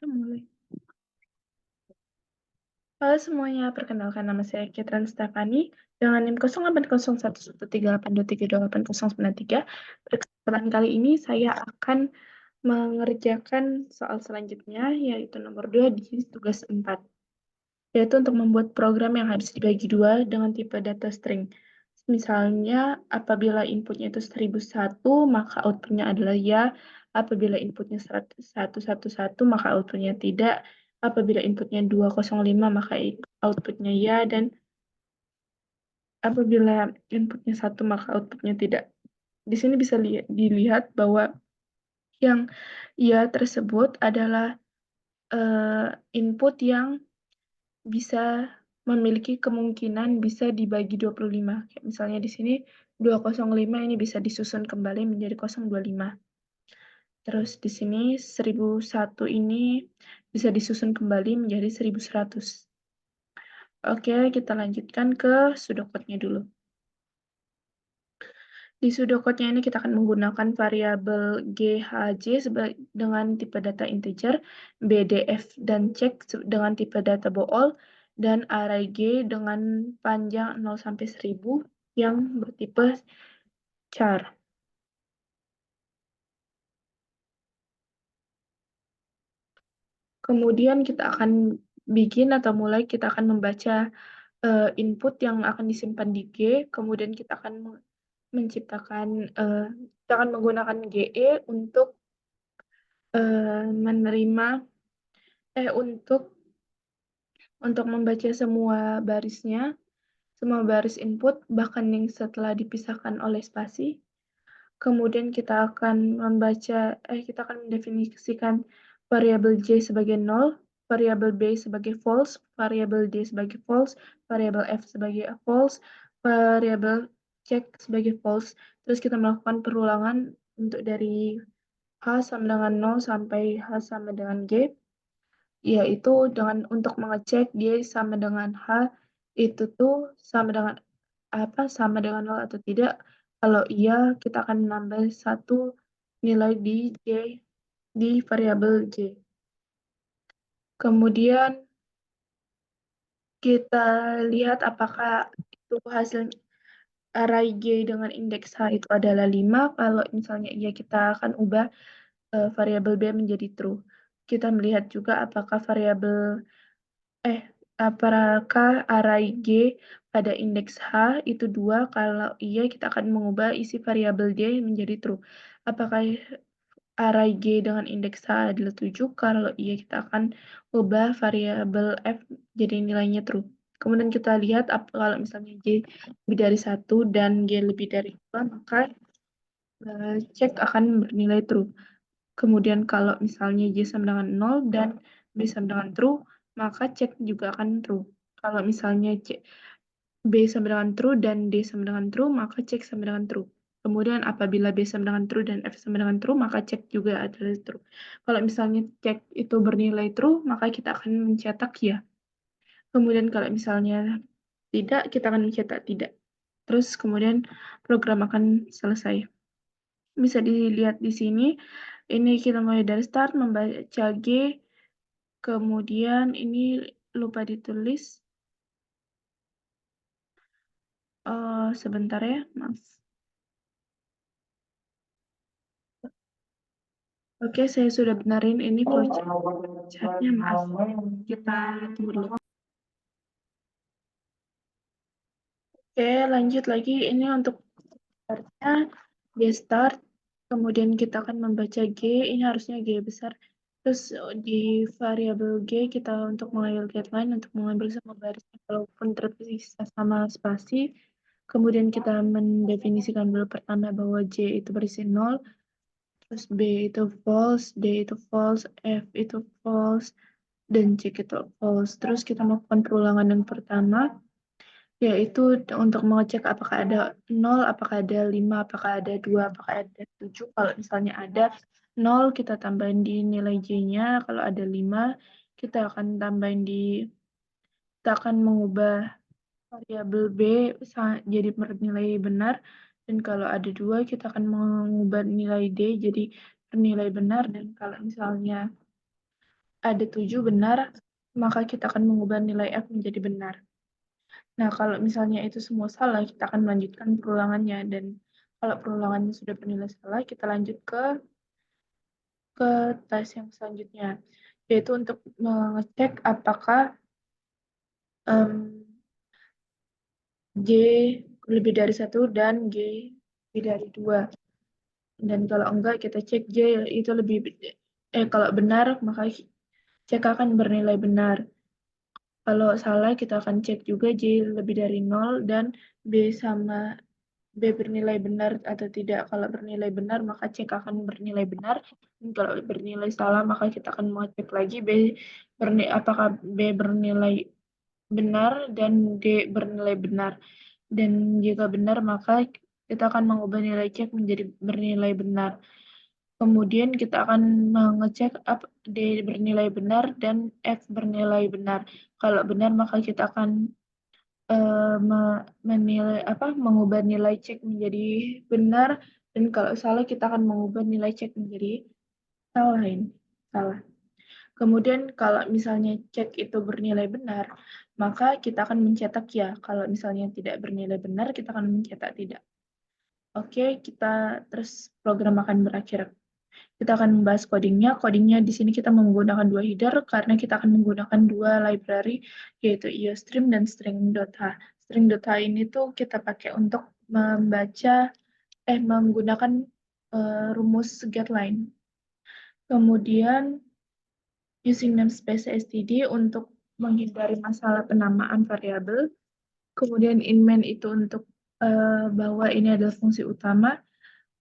Mulai. Halo semuanya, perkenalkan nama saya Ketran Stefani dengan NIM 08011382328993. Perkenalan kali ini saya akan mengerjakan soal selanjutnya, yaitu nomor 2 di tugas 4, yaitu untuk membuat program yang harus dibagi dua dengan tipe data string. Misalnya, apabila inputnya itu 1001, maka outputnya adalah ya. Apabila inputnya 111, maka outputnya tidak. Apabila inputnya 205, maka outputnya ya. Dan apabila inputnya 1, maka outputnya tidak. Di sini bisa dilihat bahwa yang ya tersebut adalah input yang bisa memiliki kemungkinan bisa dibagi 25. Kayak misalnya di sini 205 ini bisa disusun kembali menjadi 025. Terus di sini 1001 ini bisa disusun kembali menjadi 1100. Oke, kita lanjutkan ke pseudocode-nya dulu. Di pseudocode-nya ini kita akan menggunakan variabel GHJ dengan tipe data integer, BDF dan check dengan tipe data bool, dan array G dengan panjang 0 sampai 1000 yang bertipe char. Kemudian kita akan kita akan membaca input yang akan disimpan di G, kemudian kita akan menciptakan kita akan menggunakan GE untuk menerima untuk membaca semua baris input, bahkan yang setelah dipisahkan oleh spasi. Kemudian kita akan mendefinisikan variabel J sebagai 0, variabel B sebagai false, variabel D sebagai false, variabel F sebagai false, variabel check sebagai false. Terus kita melakukan perulangan untuk dari H sama dengan 0 sampai H sama dengan G, yaitu untuk mengecek G sama dengan H itu tuh sama dengan 0 atau tidak. Kalau iya, kita akan menambah satu nilai di variabel J. Kemudian kita lihat apakah itu hasil array G dengan indeks H itu adalah 5. Kalau misalnya iya, kita akan ubah variabel B menjadi true. Kita melihat juga apakah array G pada indeks H itu 2. Kalau iya, kita akan mengubah isi variabel D menjadi true. Apakah array G dengan indeks H adalah 7? Kalau iya, kita akan ubah variabel F jadi nilainya true. Kemudian kita lihat kalau misalnya J lebih dari 1 dan G lebih dari 2, maka check akan bernilai true. Kemudian kalau misalnya J sama dengan 0 dan B sama dengan true, maka check juga akan true. Kalau misalnya B sama dengan true dan D sama dengan true, maka check sama dengan true. Kemudian apabila B sama dengan true dan F sama dengan true, maka check juga adalah true. Kalau misalnya check itu bernilai true, maka kita akan mencetak ya. Kemudian kalau misalnya tidak, kita akan mencetak tidak. Terus kemudian program akan selesai. Bisa dilihat di sini. Ini kita mulai dari start membaca G, kemudian ini lupa ditulis. Sebentar ya, maaf. Oke, saya sudah benarin ini flowchartnya, maaf. Kita tunggu dulu. Oke, lanjut lagi. Ini untuk startnya, G start. Kemudian kita akan membaca G, ini harusnya G besar. Terus di variabel G kita untuk mengambil getLine, untuk mengambil semua barisnya walaupun terpisah sama spasi. Kemudian kita mendefinisikan dulu pertama bahwa J itu berisi 0, terus B itu false, D itu false, F itu false, dan C itu false. Terus kita melakukan perulangan yang pertama, yaitu untuk mengecek apakah ada 0, apakah ada 5, apakah ada 2, apakah ada 7. Kalau misalnya ada 0, kita tambahin di nilai J-nya. Kalau ada 5, kita akan mengubah variabel B jadi bernilai benar. Dan kalau ada 2, kita akan mengubah nilai D jadi bernilai benar. Dan kalau misalnya ada 7 benar, maka kita akan mengubah nilai F menjadi benar. Nah, kalau misalnya itu semua salah, kita akan melanjutkan perulangannya. Dan kalau perulangannya sudah bernilai salah, kita lanjut ke tes yang selanjutnya, yaitu untuk mengecek apakah G lebih dari 1 dan G lebih dari 2. Dan kalau enggak, kita cek J itu kalau benar, maka cek akan bernilai benar. Kalau salah, kita akan cek juga J lebih dari 0 dan B bernilai benar atau tidak. Kalau bernilai benar, maka cek akan bernilai benar. Dan kalau bernilai salah, maka kita akan mau cek lagi apakah B bernilai benar dan D bernilai benar. Dan jika benar, maka kita akan mengubah nilai cek menjadi bernilai benar. Kemudian kita akan mengecek D bernilai benar dan F bernilai benar. Kalau benar, maka kita akan mengubah nilai cek menjadi benar, dan kalau salah kita akan mengubah nilai cek menjadi salah. Kemudian kalau misalnya cek itu bernilai benar, maka kita akan mencetak ya. Kalau misalnya tidak bernilai benar, kita akan mencetak tidak. Oke, kita terus program akan berakhir. Kita akan membahas codingnya. Codingnya di sini kita menggunakan 2 header karena kita akan menggunakan 2 library, yaitu iostream dan string.h. String.h ini tuh kita pakai untuk menggunakan rumus getLine. Kemudian using namespace std untuk menghindari masalah penamaan variabel. Kemudian in main itu untuk bahwa ini adalah fungsi utama.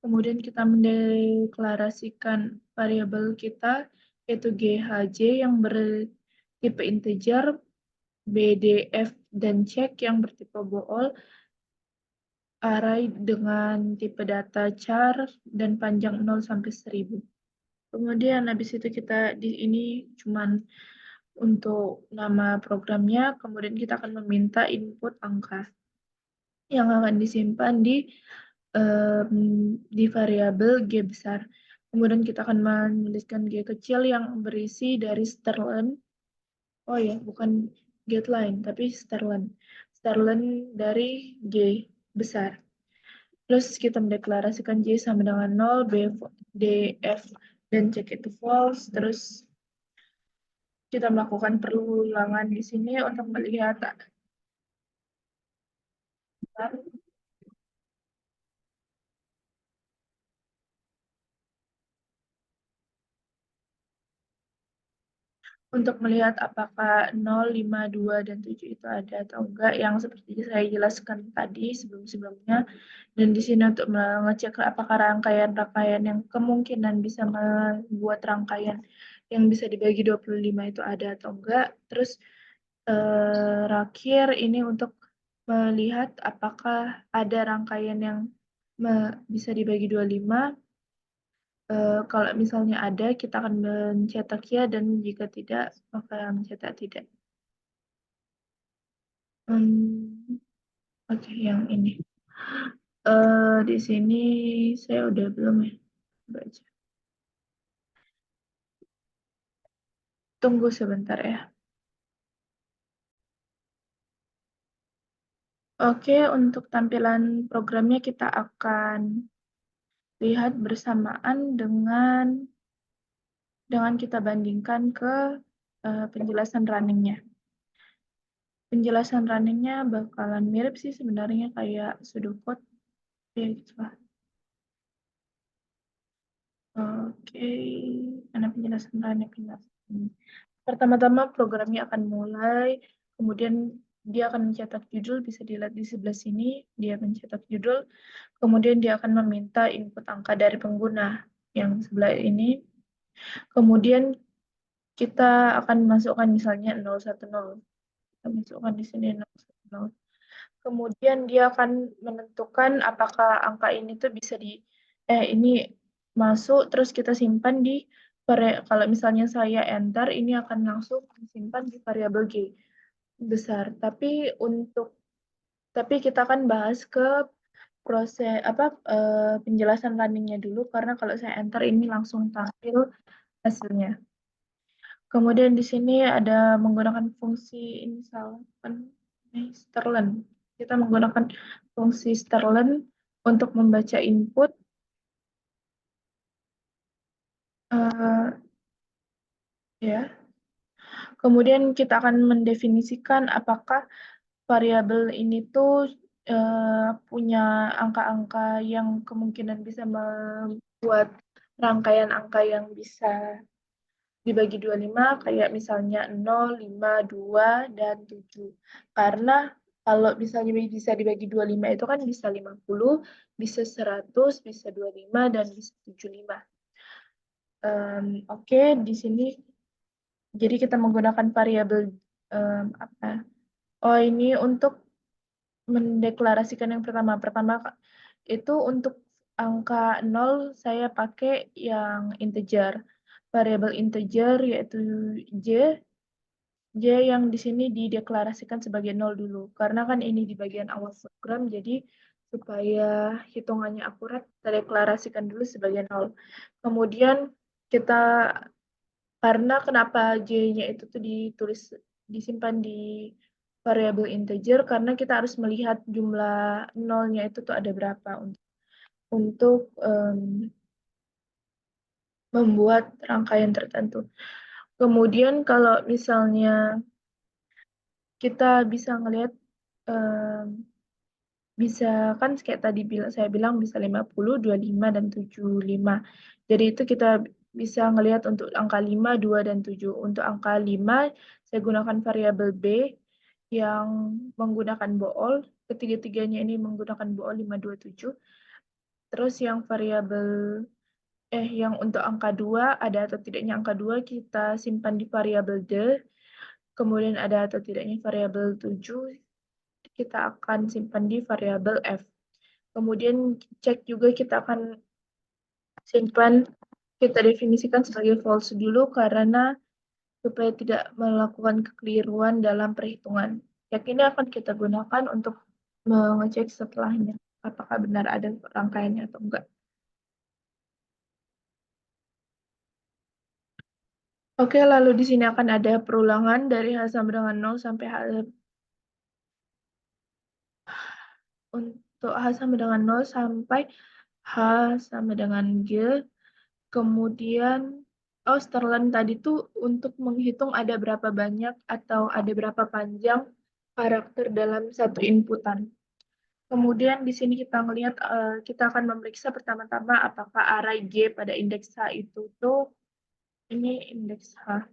Kemudian kita mendeklarasikan variabel kita, yaitu GHJ yang bertipe integer, BDF dan check yang bertipe bool, array dengan tipe data char, dan panjang 0 sampai 1000. Kemudian habis itu kita di ini cuman untuk nama programnya, kemudian kita akan meminta input angka yang akan disimpan di variabel G besar. Kemudian kita akan menuliskan G kecil yang berisi dari strlen. Oh ya, bukan getLine, tapi strlen. Strlen dari G besar. Terus kita mendeklarasikan J sama dengan 0, D, F, dan check itu false. Terus kita melakukan perulangan di sini untuk melihat apakah 0, 5, 2, dan 7 itu ada atau enggak, yang seperti saya jelaskan tadi sebelum-sebelumnya. Dan di sini untuk mengecek apakah rangkaian-rangkaian yang kemungkinan bisa membuat rangkaian yang bisa dibagi 25 itu ada atau enggak. Terus terakhir ini untuk melihat apakah ada rangkaian yang bisa dibagi 25. Kalau misalnya ada, kita akan mencetak ya, dan jika tidak, maka mencetak tidak. Oke, yang ini. Di sini saya udah belum ya baca. Tunggu sebentar ya. Oke, untuk tampilan programnya kita akan lihat bersamaan dengan kita bandingkan ke penjelasan runningnya. Penjelasan runningnya bakalan mirip sih sebenarnya kayak pseudocode. Ya, gitu lah. Oke, karena penjelasan running. Pertama-tama programnya akan mulai, kemudian dia akan mencetak judul, bisa dilihat di sebelah sini, dia mencetak judul, kemudian dia akan meminta input angka dari pengguna yang sebelah ini, kemudian kita akan masukkan misalnya 010, kita masukkan di sini 010. Kemudian dia akan menentukan apakah angka ini tuh bisa ini masuk, terus kita simpan kalau misalnya saya enter, ini akan langsung disimpan di variabel G besar. Tapi kita akan bahas ke proses penjelasan runningnya dulu, karena kalau saya enter ini langsung tampil hasilnya. Kemudian di sini ada menggunakan fungsi ini salah kan Sterlen. Kita menggunakan fungsi Sterlen untuk membaca input eh, ya. Kemudian kita akan mendefinisikan apakah variabel ini tuh punya angka-angka yang kemungkinan bisa membuat rangkaian angka yang bisa dibagi 25 kayak misalnya 0, 5, 2, dan 7. Karena kalau misalnya bisa dibagi 25 itu kan bisa 50, bisa 100, bisa 25, dan bisa 75. Oke, di sini jadi kita menggunakan variabel apa? Oh, ini untuk mendeklarasikan yang pertama. Pertama itu untuk angka 0 saya pakai yang integer. Variabel integer yaitu J. J yang di sini dideklarasikan sebagai 0 dulu. Karena kan ini di bagian awal program, jadi supaya hitungannya akurat, kita deklarasikan dulu sebagai 0. Kemudian kita, karena kenapa J-nya itu tuh disimpan di variabel integer, karena kita harus melihat jumlah nolnya itu tuh ada berapa untuk membuat rangkaian tertentu. Kemudian kalau misalnya kita bisa ngelihat bisa kan kayak tadi saya bilang bisa 50, 25, dan 75. Jadi itu kita bisa ngelihat untuk angka 5, 2, dan 7. Untuk angka 5, saya gunakan variabel B yang menggunakan bool. Ketiga-tiganya ini menggunakan bool 5, 2, 7. Terus yang yang untuk angka 2, ada atau tidaknya angka 2, kita simpan di variabel D. Kemudian ada atau tidaknya variabel 7, kita akan simpan di variabel F. Kemudian cek juga kita akan simpan, kita definisikan sebagai false dulu karena supaya tidak melakukan kekeliruan dalam perhitungan. Cek ini akan kita gunakan untuk mengecek setelahnya, apakah benar ada rangkaiannya atau enggak. Oke, lalu di sini akan ada perulangan dari H sama dengan 0 sampai untuk H sama dengan 0 sampai H sama dengan G. Kemudian, Sterling tadi tuh untuk menghitung ada berapa banyak atau ada berapa panjang karakter dalam satu inputan. Kemudian di sini kita melihat, kita akan memeriksa pertama-tama apakah array G pada indeks H itu tuh, ini indeks H,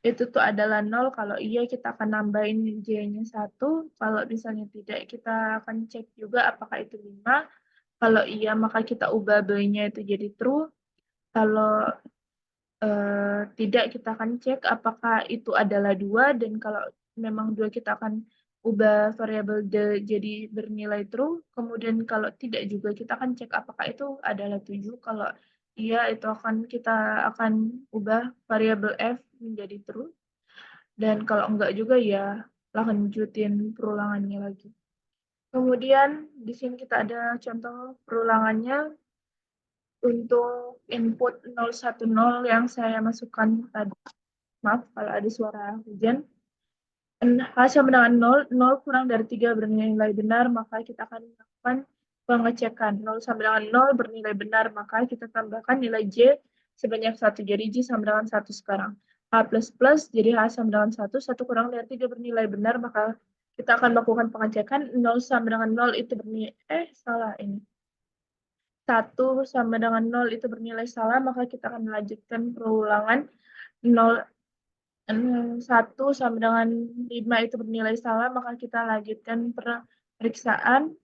itu tuh adalah 0, kalau iya kita akan nambahin J-nya 1, kalau misalnya tidak kita akan cek juga apakah itu 5, kalau iya maka kita ubah B-nya itu jadi true, kalau tidak kita akan cek apakah itu adalah 2, dan kalau memang 2 kita akan ubah variabel D jadi bernilai true, kemudian kalau tidak juga kita akan cek apakah itu adalah 7, kalau iya itu kita akan ubah variabel F menjadi true, dan kalau enggak juga ya lanjutin perulangannya lagi. Kemudian di sini kita ada contoh perulangannya untuk input 010 yang saya masukkan tadi. Maaf kalau ada suara hujan. H sama dengan 0, 0 kurang dari 3 bernilai benar, maka kita akan melakukan pengecekan. 0 sama dengan 0 bernilai benar, maka kita tambahkan nilai J sebanyak 1. Jadi J sama dengan 1 sekarang. H plus plus, jadi H sama dengan 1, 1 kurang dari 3 bernilai benar, maka kita akan melakukan pengecekan. 0 sama dengan 0 itu bernilai, salah ini. 1 sama dengan 0 itu bernilai salah, maka kita akan melanjutkan perulangan. 0, 1 sama dengan 5 itu bernilai salah, maka kita lanjutkan pemeriksaan.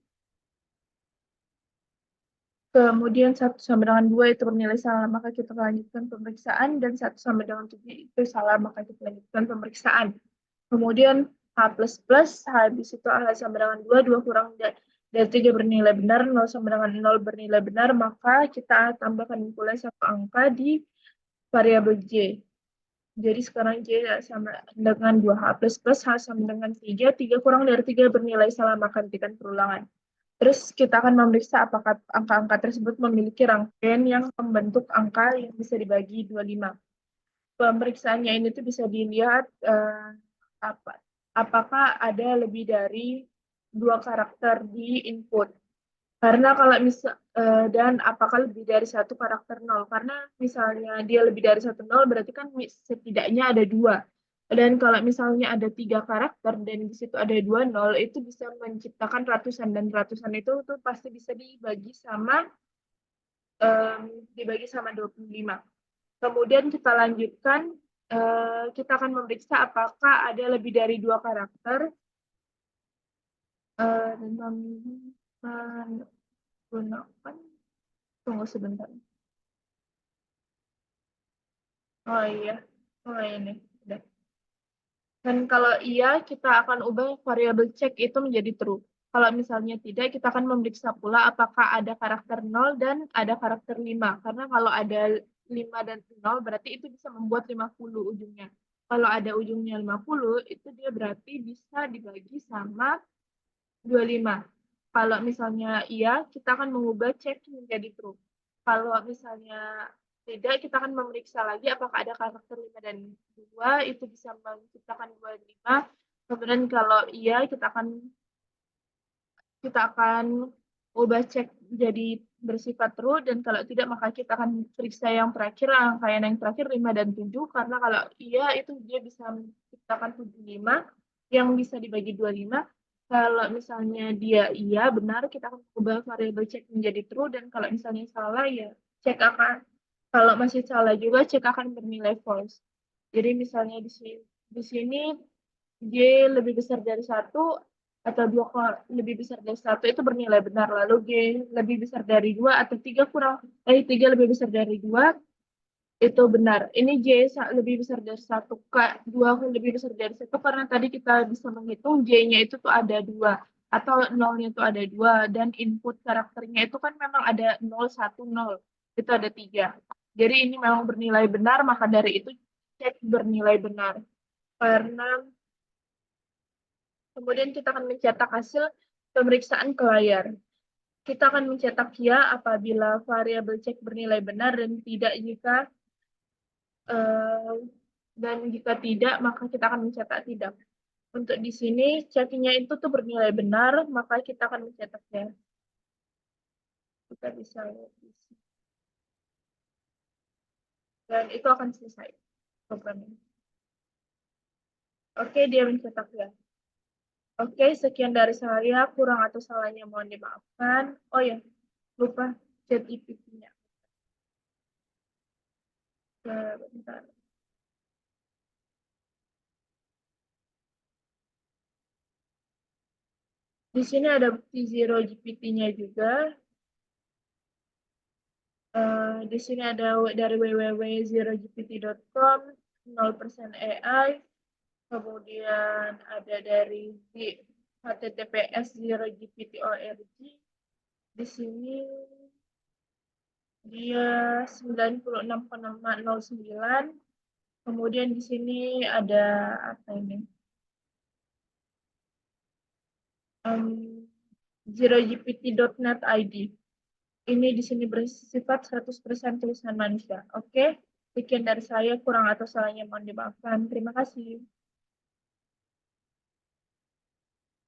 Kemudian 1 sama dengan 2 itu bernilai salah, maka kita lanjutkan pemeriksaan. Dan 1 sama dengan 7 itu salah, maka kita lanjutkan pemeriksaan. Kemudian H plus plus, habis itu H sama dengan 2, 2 kurang dari 3 bernilai benar, 0 sama dengan 0 bernilai benar, maka kita tambahkan pula satu angka di variabel J. Jadi sekarang J sama dengan 2H plus plus, H sama dengan 3, 3 kurang dari 3 bernilai salah, maka hentikan perulangan. Terus kita akan memeriksa apakah angka-angka tersebut memiliki rangkaian yang membentuk angka yang bisa dibagi 25. pemeriksaannya ini tuh bisa dilihat apakah ada lebih dari 2 karakter di input. Karena kalau dan apakah lebih dari 1 karakter nol? Karena misalnya dia lebih dari 1 nol berarti kan setidaknya ada 2. Dan kalau misalnya ada 3 karakter dan di situ ada 2 nol, itu bisa menciptakan ratusan, dan ratusan itu tuh pasti bisa dibagi sama 25. Kemudian kita lanjutkan, kita akan memeriksa apakah ada lebih dari 2 karakter dan menggunakan, tunggu sebentar. Oh iya, oh ini udah. Dan kalau iya, kita akan ubah variabel check itu menjadi true. Kalau misalnya tidak, kita akan memeriksa pula apakah ada karakter 0 dan ada karakter 5. Karena kalau ada 5 dan 0, berarti itu bisa membuat 50 ujungnya. Kalau ada ujungnya 50, itu dia berarti bisa dibagi sama 25. Kalau misalnya iya, kita akan mengubah check menjadi true. Kalau misalnya tidak, kita akan memeriksa lagi apakah ada karakter 5 dan 2, itu bisa menciptakan 25. Kemudian kalau iya, kita akan ubah cek jadi bersifat true, dan kalau tidak maka kita akan periksa yang terakhir, rangkaian yang terakhir 5 dan 7, karena kalau iya itu dia bisa menciptakan 75 yang bisa dibagi 25. Kalau misalnya dia iya benar, kita akan ubah variabel cek menjadi true, dan kalau misalnya salah ya cek akan kalau masih salah juga cek akan bernilai false. Jadi misalnya di sini J lebih besar dari 1 atau 2 lebih besar dari 1 itu bernilai benar. Lalu G lebih besar dari 2 atau 3 lebih besar dari 2 itu benar. Ini J lebih besar dari 1, 2 lebih besar dari 1 karena tadi kita bisa menghitung J-nya itu tuh ada 2 atau nolnya itu ada 2, dan input karakternya itu kan memang ada 0, 1, 0. Itu ada 3. Jadi ini memang bernilai benar, maka dari itu cek bernilai benar. Karena Kemudian kita akan mencetak hasil pemeriksaan ke layar. Kita akan mencetak ya apabila variabel cek bernilai benar, eh, dan jika tidak maka kita akan mencetak tidak. Untuk di sini ceknya itu tuh bernilai benar, maka kita akan mencetak ya. Kita bisa lihat di sini. Dan itu akan selesai programnya. Oke, dia mencetak ya. Oke, sekian dari saya. Kurang atau salahnya mohon dimaafkan. Oh ya, lupa chat GPT-nya. Bentar. Di sini ada bukti zero GPT-nya juga. Di sini ada dari www.zerogpt.com, 0% AI. Kemudian ada dari https zerogpt.org. Di sini dia 96,09. Kemudian di sini ada apa ini? Zerogpt.net ID. Ini di sini bersifat 100% tulisan manusia. Oke, sekian dari saya. Kurang atau salahnya mohon dimaafkan. Terima kasih.